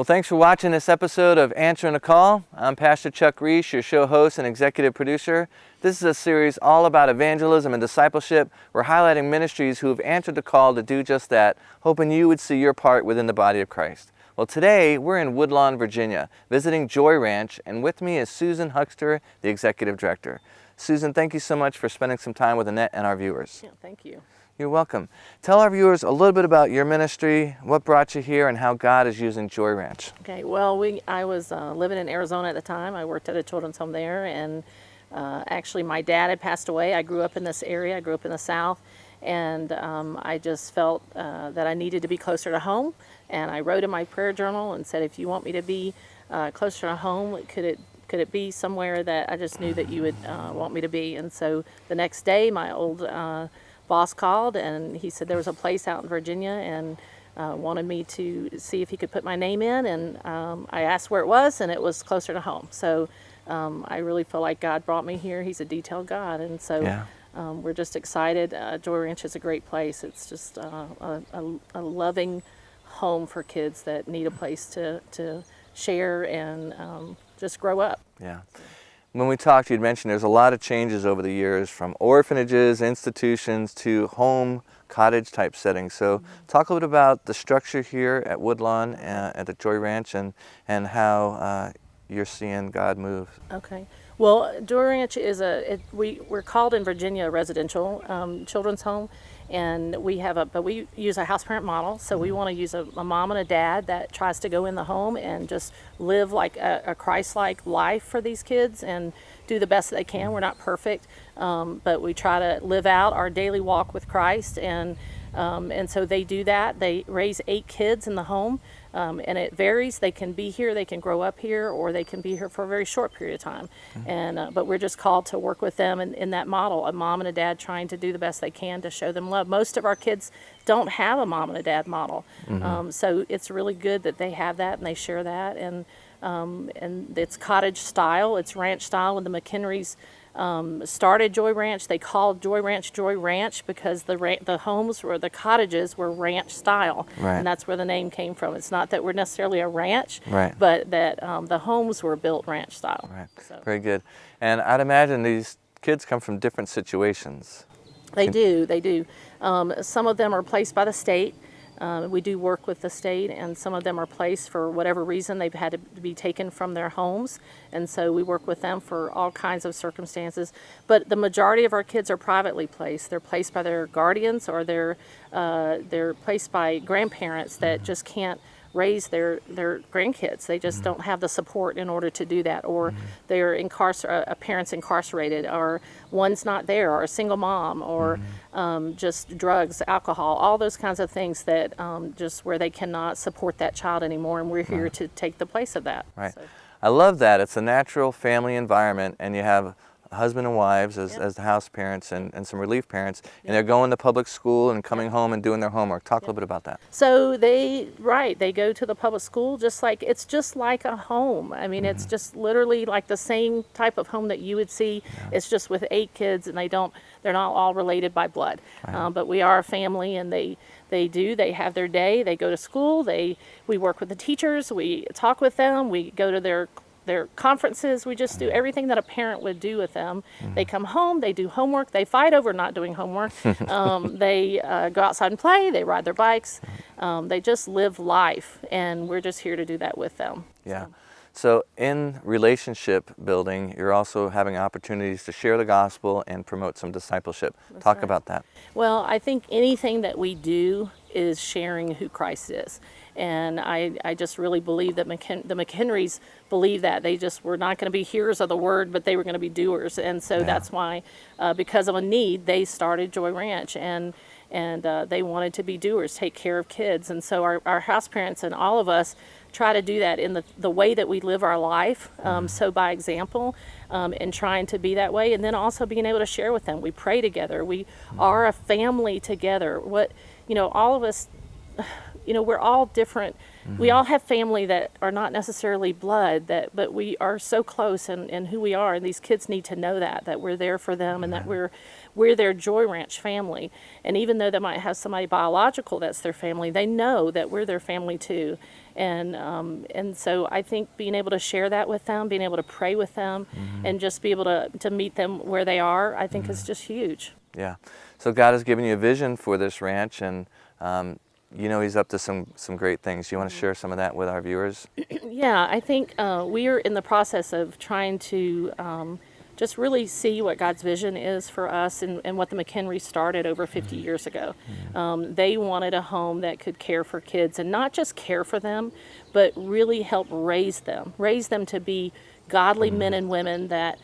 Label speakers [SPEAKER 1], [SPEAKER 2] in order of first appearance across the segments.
[SPEAKER 1] Well, thanks for watching this episode of Answering a Call. I'm Pastor Chuck Reich, your show host and executive producer. This is a series all about evangelism and discipleship. We're highlighting ministries who have answered the call to do just that, hoping you would see your part within the body of Christ. Well, today we're in Woodlawn, Virginia, visiting Joy Ranch, and with me is Susan Huxster, the executive director. Susan, thank you so much for spending some time with Annette and our viewers.
[SPEAKER 2] Yeah, thank you.
[SPEAKER 1] You're welcome. Tell our viewers a little bit about your ministry, what brought you here, and how God is using Joy Ranch.
[SPEAKER 2] Okay, well, I was living in Arizona at the time. I worked at a children's home there, and actually my dad had passed away. I grew up in this area. I grew up in the South, and I just felt that I needed to be closer to home, and I wrote in my prayer journal and said, if you want me to be closer to home, could it be somewhere that I just knew that you would want me to be? And so the next day, my old boss called, and he said there was a place out in Virginia and wanted me to see if he could put my name in, and I asked where it was, and it was closer to home. So I really feel like God brought me here. He's a detailed God, and so we're just excited. Joy Ranch is a great place. It's just a loving home for kids that need a place to share and just grow up.
[SPEAKER 1] Yeah. When we talked, you'd mentioned there's a lot of changes over the years, from orphanages, institutions, to home, cottage type settings. So talk a little bit about the structure here at Woodlawn, at the Joy Ranch, and how you're seeing God move.
[SPEAKER 2] Okay. Well, Joy Ranch is we're called in Virginia a residential children's home, and we use a house parent model. So we want to use a mom and a dad that tries to go in the home and just live like a Christ-like life for these kids and do the best that they can. We're not perfect, but we try to live out our daily walk with Christ, and so they do that. They raise 8 kids in the home, and it varies. They can be here, they can grow up here, or they can be here for a very short period of time. But we're just called to work with them in that model, a mom and a dad trying to do the best they can to show them love. Most of our kids don't have a mom and a dad model, so it's really good that they have that and they share that. And it's cottage style, it's ranch style, and the McHenrys started Joy Ranch. They called Joy Ranch because the homes or the cottages were ranch style, and that's where the name came from. It's not that we're necessarily a ranch, but that the homes were built ranch style.
[SPEAKER 1] Right.
[SPEAKER 2] So.
[SPEAKER 1] Very good. And I'd imagine these kids come from different situations.
[SPEAKER 2] They do. Some of them are placed by the state. We do work with the state, and some of them are placed for whatever reason. They've had to be taken from their homes, and so we work with them for all kinds of circumstances. But the majority of our kids are privately placed. They're placed by their guardians, or they're placed by grandparents that just can't raise their grandkids. They just don't have the support in order to do that, or they're a parent's incarcerated, or one's not there, or a single mom, or just drugs, alcohol, all those kinds of things that just where they cannot support that child anymore, and we're here to take the place of that.
[SPEAKER 1] Right.
[SPEAKER 2] So.
[SPEAKER 1] I love that. It's a natural family environment, and you have husband and wives as the house parents and some relief parents, and they're going to public school and coming home and doing their homework. Talk a little bit about that.
[SPEAKER 2] So they go to the public school it's just like a home. I mean, it's just literally like the same type of home that you would see. It's just with 8 kids, and they're not all related by blood. But we are a family, and they have their day. They go to school. We work with the teachers. We talk with them. We go to their conferences. We just do everything that a parent would do with them. They come home, they do homework, they fight over not doing homework, they go outside and play, they ride their bikes, they just live life, and we're just here to do that with them.
[SPEAKER 1] Yeah. So in relationship building, you're also having opportunities to share the gospel and promote some discipleship. Talk about that. Well,
[SPEAKER 2] I think anything that we do is sharing who Christ is. And I just really believe that the McHenrys believe that. They just were not going to be hearers of the word, but they were going to be doers. And so that's why, because of a need, they started Joy Ranch. And they wanted to be doers, take care of kids. And so our house parents and all of us try to do that in the way that we live our life, so by example, and trying to be that way, and then also being able to share with them. We pray together. We are a family together. All of us we're all different. We all have family that are not necessarily blood, but we are so close in who we are, and these kids need to know that we're there for them, and that we're their Joy Ranch family. And even though they might have somebody biological that's their family, they know that we're their family too. And so I think being able to share that with them, being able to pray with them, and just be able to meet them where they are, I think is just huge.
[SPEAKER 1] Yeah. So God has given you a vision for this ranch, and He's up to some great things. You want to share some of that with our viewers?
[SPEAKER 2] Yeah, I think we are in the process of trying to just really see what God's vision is for us, and what the McHenrys started over 50 years ago. They wanted a home that could care for kids, and not just care for them, but really help raise them to be godly men and women that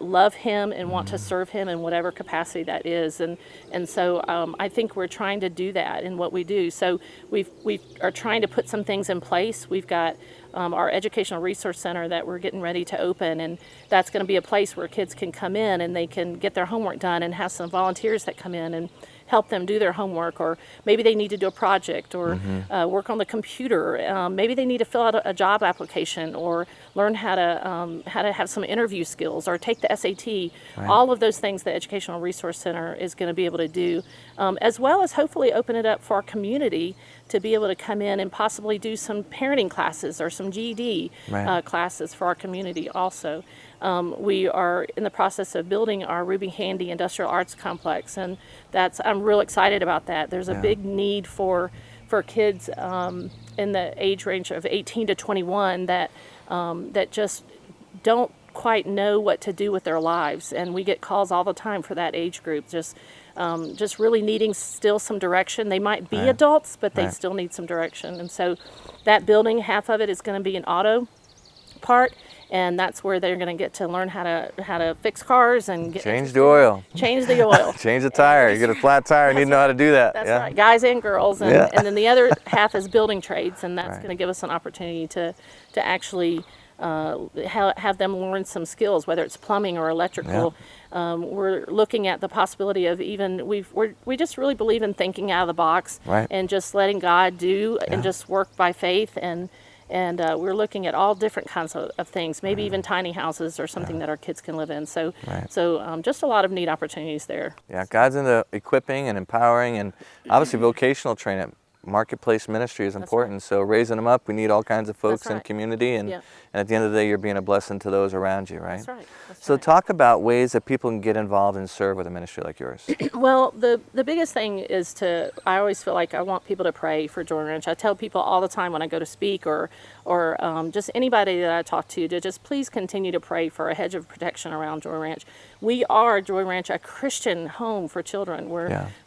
[SPEAKER 2] love Him and want to serve Him in whatever capacity that is. And so I think we're trying to do that in what we do. So we are trying to put some things in place. We've got our Educational Resource Center that we're getting ready to open, and that's going to be a place where kids can come in and they can get their homework done, and have some volunteers that come in and help them do their homework, or maybe they need to do a project, or work on the computer. Maybe they need to fill out a job application, or learn how to have some interview skills, or take the SAT. Right. All of those things the Educational Resource Center is going to be able to do, as well as hopefully open it up for our community to be able to come in and possibly do some parenting classes or some GED classes for our community also. We are in the process of building our Ruby Handy Industrial Arts Complex, and I'm real excited about that. There's a big need for kids in the age range of 18 to 21 that just don't quite know what to do with their lives, and we get calls all the time for that age group, just really needing still some direction. They might be adults, but they still need some direction. And so that building, half of it is going to be an auto part, and that's where they're going to get to learn how to fix cars and
[SPEAKER 1] change the oil,
[SPEAKER 2] change the
[SPEAKER 1] tire. You get a flat tire, you need to know how to do that.
[SPEAKER 2] That's right, guys and girls. And then the other half is building trades, and that's going to give us an opportunity to actually have them learn some skills, whether it's plumbing or electrical. We're looking at the possibility of we just really believe in thinking out of the box, and just letting God do, and just work by faith, and we're looking at all different kinds of things, maybe even tiny houses or something that our kids can live in. So just a lot of neat opportunities there.
[SPEAKER 1] Yeah, God's into equipping and empowering, and obviously vocational training. Marketplace ministry is important. So raising them up, we need all kinds of folks in the community, and at the end of the day, you're being a blessing to those around you, right?
[SPEAKER 2] That's right.
[SPEAKER 1] So talk about ways that people can get involved and serve with a ministry like yours.
[SPEAKER 2] Well, the biggest thing is I always feel like I want people to pray for Joy Ranch. I tell people all the time when I go to speak, or just anybody that I talk to just please continue to pray for a hedge of protection around Joy Ranch. We are, Joy Ranch, a Christian home for children.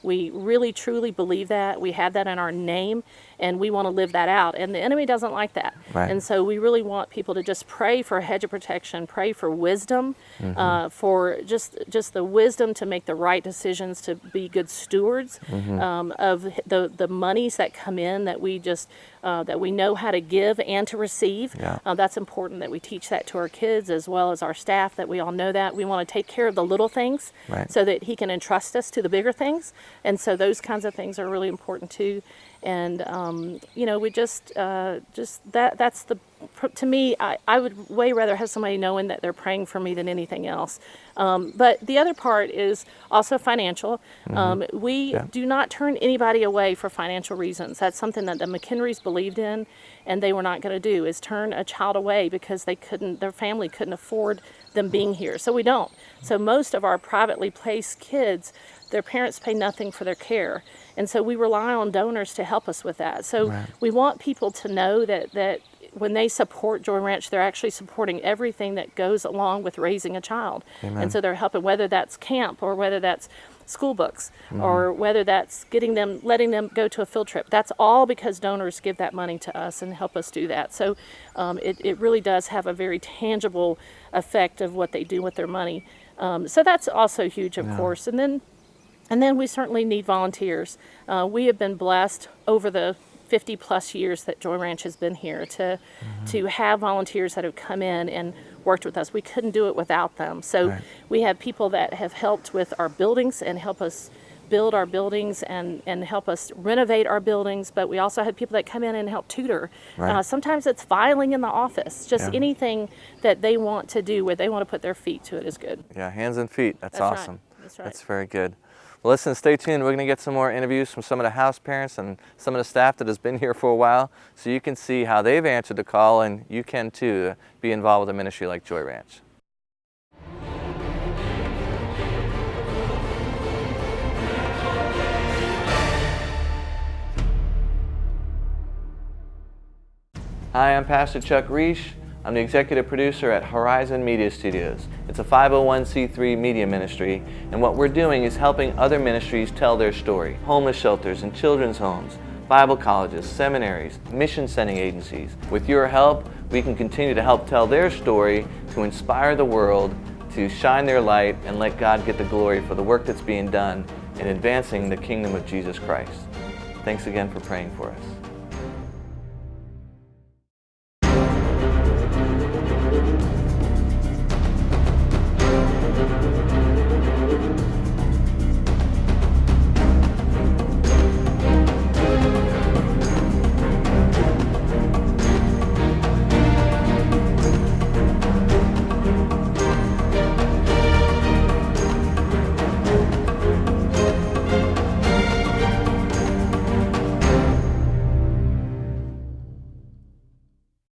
[SPEAKER 2] We really truly believe that. We have that in our name, and we want to live that out. And the enemy doesn't like that. And so we really want people to just pray for a hedge of protection, pray for wisdom, for just the wisdom to make the right decisions, to be good stewards of the monies that come in, that we just that we know how to give and to receive. That's important that we teach that to our kids as well as our staff, that we all know that. We want to take care of the little things so that He can entrust us to the bigger things. And so those kinds of things are really important too. And we just that's to me, I would way rather have somebody knowing that they're praying for me than anything else. But the other part is also financial. We do not turn anybody away for financial reasons. That's something that the McHenrys believed in, and they were not going to do, is turn a child away because their family couldn't afford them being here. So we don't. So most of our privately placed kids, their parents pay nothing for their care. And so we rely on donors to help us with that. So we want people to know that when they support Joy Ranch, they're actually supporting everything that goes along with raising a child.
[SPEAKER 1] Amen.
[SPEAKER 2] And so they're helping, whether that's camp, or whether that's school books, or whether that's letting them go to a field trip. That's all because donors give that money to us and help us do that. So it really does have a very tangible effect of what they do with their money. So that's also huge, of course. And then we certainly need volunteers. We have been blessed over the 50 plus years that Joy Ranch has been here to have volunteers that have come in and worked with us. We couldn't do it without them. So we have people that have helped with our buildings and help us build our buildings and help us renovate our buildings, but we also have people that come in and help tutor.
[SPEAKER 1] Right.
[SPEAKER 2] Sometimes it's filing in the office, just
[SPEAKER 1] Yeah.
[SPEAKER 2] anything that they want to do where they want to put their feet to it is good.
[SPEAKER 1] Yeah, hands and feet. That's
[SPEAKER 2] Right.
[SPEAKER 1] awesome.
[SPEAKER 2] That's right.
[SPEAKER 1] That's very good. Well, listen, stay tuned. We're going to get some more interviews from some of the house parents and some of the staff that has been here for a while, so you can see how they've answered the call, and you can too be involved with a ministry like Joy Ranch. Hi, I'm Pastor Chuck Reich. I'm the executive producer at Horizon Media Studios. It's a 501c3 media ministry, and what we're doing is helping other ministries tell their story. Homeless shelters and children's homes, Bible colleges, seminaries, mission sending agencies. With your help, we can continue to help tell their story, to inspire the world, to shine their light, and let God get the glory for the work that's being done in advancing the kingdom of Jesus Christ. Thanks again for praying for us.